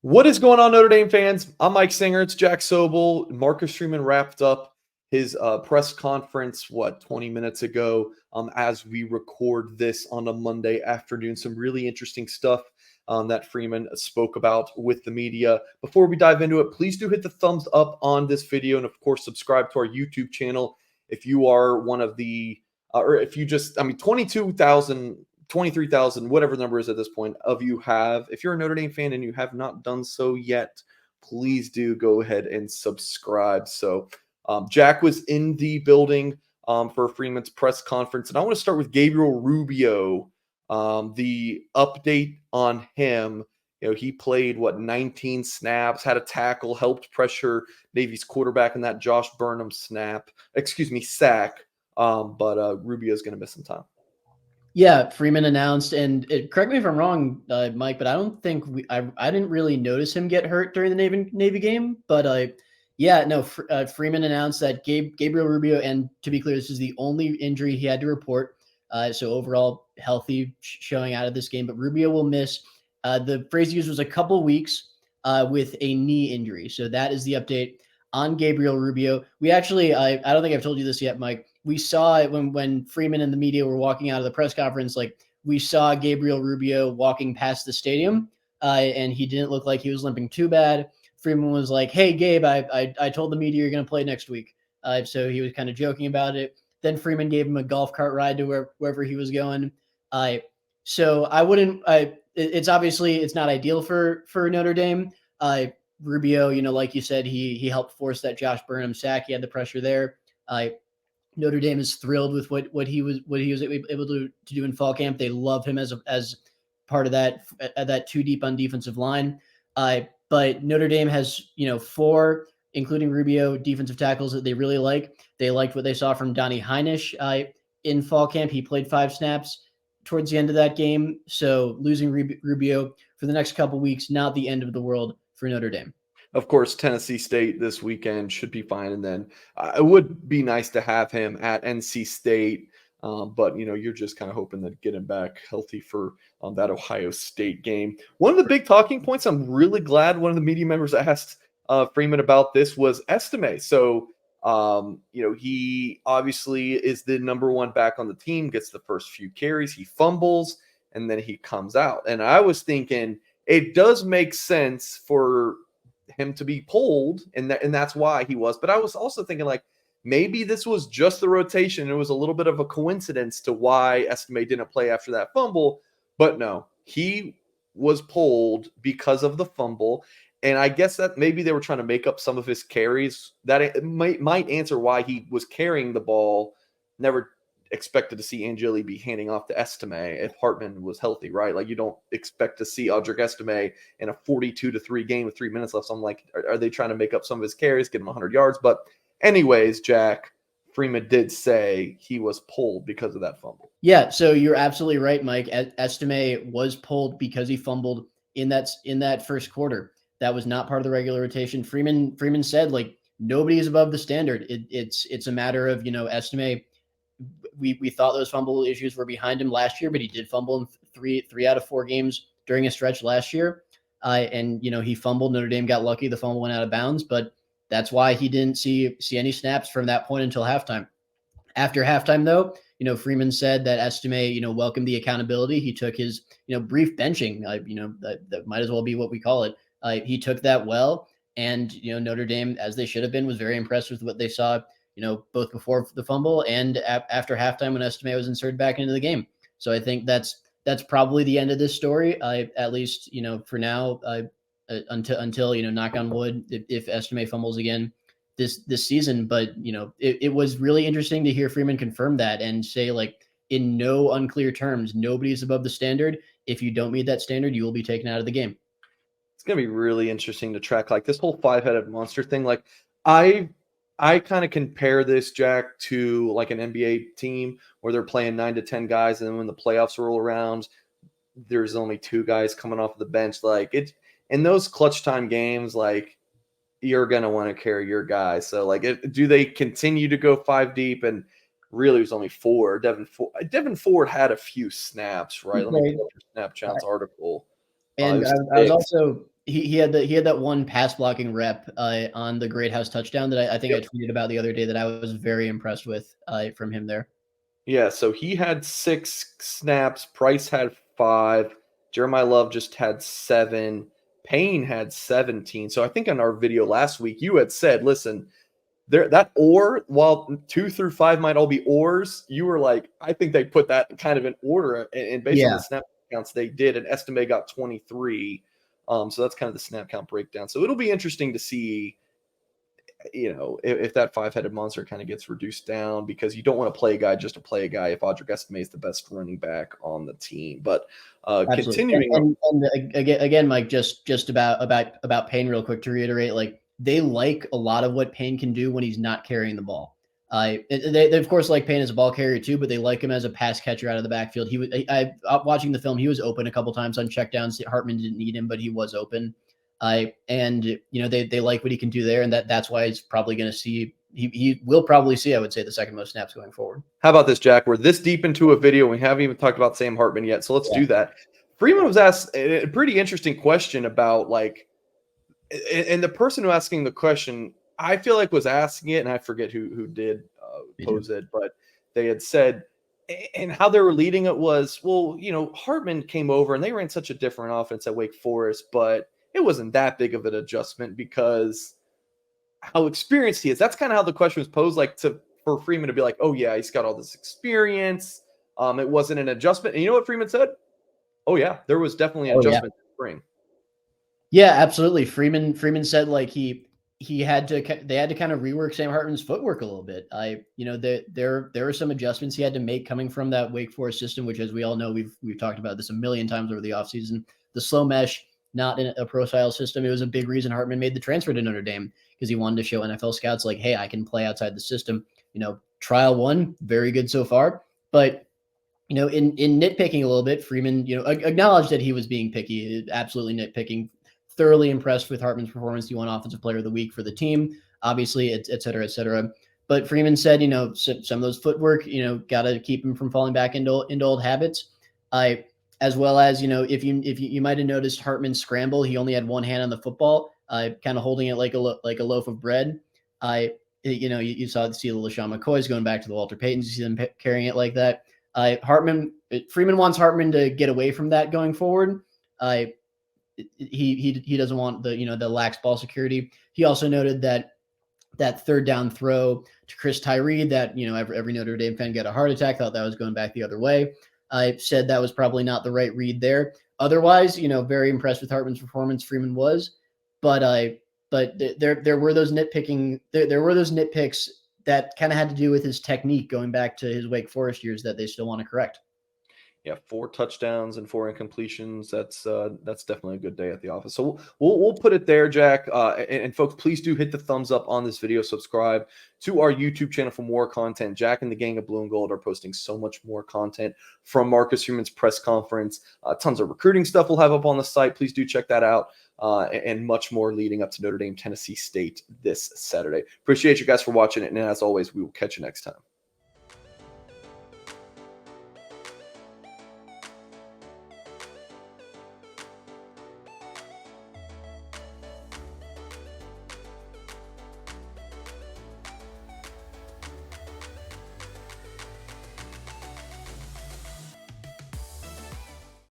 What is going on, Notre Dame fans? I'm Mike Singer. It's Jack Sobel. Marcus Freeman wrapped up his press conference, 20 minutes ago, as we record this on a Monday afternoon. Some really interesting stuff that Freeman spoke about with the media. Before we dive into it, please do hit the thumbs up on this video. And, of course, subscribe to our YouTube channel if you are one of the or if you just, 22,000 23,000, whatever the number is at this point, of you have. If you're a Notre Dame fan and you have not done so yet, please do go ahead and subscribe. So Jack was in the building for Freeman's press conference. And I want to start with Gabriel Rubio, the update on him. He played, 19 snaps, had a tackle, helped pressure Navy's quarterback in that Josh Burnham sack. But Rubio's going to miss some time. Yeah, Freeman announced, and correct me if I'm wrong, Mike, but I don't think I didn't really notice him get hurt during the Navy game. But Freeman announced that Gabriel Rubio, and to be clear, this is the only injury he had to report. So overall healthy showing out of this game, but Rubio will miss. The phrase used was a couple weeks with a knee injury. So that is the update on Gabriel Rubio. We actually, I don't think I've told you this yet, Mike. We saw it when Freeman and the media were walking out of the press conference. Like, we saw Gabriel Rubio walking past the stadium, and he didn't look like he was limping too bad. Freeman was like, "Hey, Gabe, I told the media you're going to play next week." So he was kind of joking about it. Then Freeman gave him a golf cart ride to wherever he was going. So I wouldn't. It's obviously it's not ideal for Notre Dame. Rubio, like you said, he helped force that Josh Burnham sack. He had the pressure there. Notre Dame is thrilled with what he was able to do in fall camp. They love him as part of that too deep on defensive line. But Notre Dame has 4, including Rubio, defensive tackles that they really like. They liked what they saw from Donnie Heinisch in fall camp. He played 5 snaps towards the end of that game. So losing Rubio for the next couple weeks, not the end of the world for Notre Dame. Of course, Tennessee State this weekend should be fine. And then it would be nice to have him at NC State. But, you're just kind of hoping to get him back healthy for that Ohio State game. One of the big talking points, I'm really glad one of the media members asked Freeman about this, was Estime. So, he obviously is the number 1 back on the team, gets the first few carries, he fumbles, and then he comes out. And I was thinking it does make sense for him to be pulled, and that's why he was. But I was also thinking, like, maybe this was just the rotation. It was a little bit of a coincidence to why Estime didn't play after that fumble. But no, he was pulled because of the fumble. And I guess that maybe they were trying to make up some of his carries. That it might answer why he was carrying the ball. Never expected to see Angeli be handing off to Estime if Hartman was healthy, right? Like, you don't expect to see Audric Estime in a 42-3 game with 3 minutes left. So I'm like, are they trying to make up some of his carries, get him 100 yards? But anyways, Jack, Freeman did say he was pulled because of that fumble. Yeah, so you're absolutely right, Mike. Estime was pulled because he fumbled in that first quarter. That was not part of the regular rotation. Freeman said, like, nobody is above the standard. It's a matter of, Estime. We thought those fumble issues were behind him last year, but he did fumble in three out of 4 games during a stretch last year. And he fumbled. Notre Dame got lucky. The fumble went out of bounds, but that's why he didn't see any snaps from that point until halftime. After halftime, though, Freeman said that Estime, welcomed the accountability. He took his, brief benching, that might as well be what we call it. He took that well. And, Notre Dame, as they should have been, was very impressed with what they saw, both before the fumble and after halftime when Estime was inserted back into the game. So I think that's probably the end of this story, at least, for now, until knock on wood, if Estime fumbles again this season. But it was really interesting to hear Freeman confirm that and say, like, in no unclear terms, nobody's above the standard. If you don't meet that standard, you will be taken out of the game. It's gonna be really interesting to track, like, this whole 5-headed monster thing. Like, I kind of compare this, Jack, to like an NBA team where they're playing 9 to 10 guys, and then when the playoffs roll around, there's only 2 guys coming off the bench. Like, it in those clutch time games, like, you're gonna want to carry your guys. So, like, do they continue to go 5 deep? And really, it was only 4. Devin Ford had a few snaps, right? Let me pull up your Snap Chats article. And I was also he had that one pass blocking rep on the Great House touchdown that I think I tweeted about the other day that I was very impressed with from him there. Yeah, so he had 6 snaps. Price had 5. Jeremiah Love just had 7. Payne had 17. So I think on our video last week, you had said, listen, that or while 2 through 5 might all be ors, you were like, I think they put that kind of in order. And based on Yeah, the snap counts they did, and Estime got 23. So that's kind of the snap count breakdown. So it'll be interesting to see, if that 5-headed monster kind of gets reduced down, because you don't want to play a guy just to play a guy if Audric Estime is the best running back on the team. But absolutely. continuing, And again, Mike, just about Payne real quick to reiterate, like they like a lot of what Payne can do when he's not carrying the ball. They of course like Payne as a ball carrier too, but they like him as a pass catcher out of the backfield. I watching the film, he was open a couple times on checkdowns. Hartman didn't need him, but he was open. And they like what he can do there, and that's why he's probably going to see. He will probably see, I would say, the second most snaps going forward. how about this, Jack? We're this deep into a video. We haven't even talked about Sam Hartman yet, so let's do that. Freeman was asked a pretty interesting question about and the person who asking the question, I feel like was asking it, and I forget who did pose it, but they had said, and how they were leading it was, well, Hartman came over and they ran such a different offense at Wake Forest, but it wasn't that big of an adjustment because how experienced he is. That's kind of how the question was posed, for Freeman to be like, oh yeah, he's got all this experience. It wasn't an adjustment. And you know what Freeman said? Oh yeah, there was definitely an adjustment in spring. Yeah, absolutely. Freeman said like they had to kind of rework Sam Hartman's footwork a little bit. There were some adjustments he had to make coming from that Wake Forest system, which, as we all know, we've talked about this a million times over the offseason. The slow mesh, not in a pro style system. It was a big reason Hartman made the transfer to Notre Dame, because he wanted to show NFL scouts like, hey, I can play outside the system. Trial 1, very good so far, but in nitpicking a little bit, Freeman, acknowledged that he was being picky, absolutely nitpicking. Thoroughly impressed with Hartman's performance. He won Offensive Player of the Week for the team, obviously, et cetera, et cetera. But Freeman said, some of those footwork, got to keep him from falling back into old habits. As well as, if you might have noticed Hartman's scramble, he only had one hand on the football, kind of holding it like a loaf of bread. You saw the LaShawn McCoys going back to the Walter Paytons. You see them carrying it like that. Freeman wants Hartman to get away from that going forward. He doesn't want the lax ball security. He also noted that third down throw to Chris Tyree that every Notre Dame fan got a heart attack, thought that was going back the other way. I said that was probably not the right read there. Otherwise, very impressed with Hartman's performance. Freeman was, but there were those nitpicking. There were those nitpicks that kind of had to do with his technique going back to his Wake Forest years that they still want to correct. Yeah, 4 touchdowns and 4 incompletions. That's definitely a good day at the office. So we'll put it there, Jack. And folks, please do hit the thumbs up on this video. Subscribe to our YouTube channel for more content. Jack and the gang of Blue and Gold are posting so much more content from Marcus Freeman's press conference. Tons of recruiting stuff we'll have up on the site. Please do check that out. And much more leading up to Notre Dame, Tennessee State this Saturday. Appreciate you guys for watching it. And as always, we will catch you next time.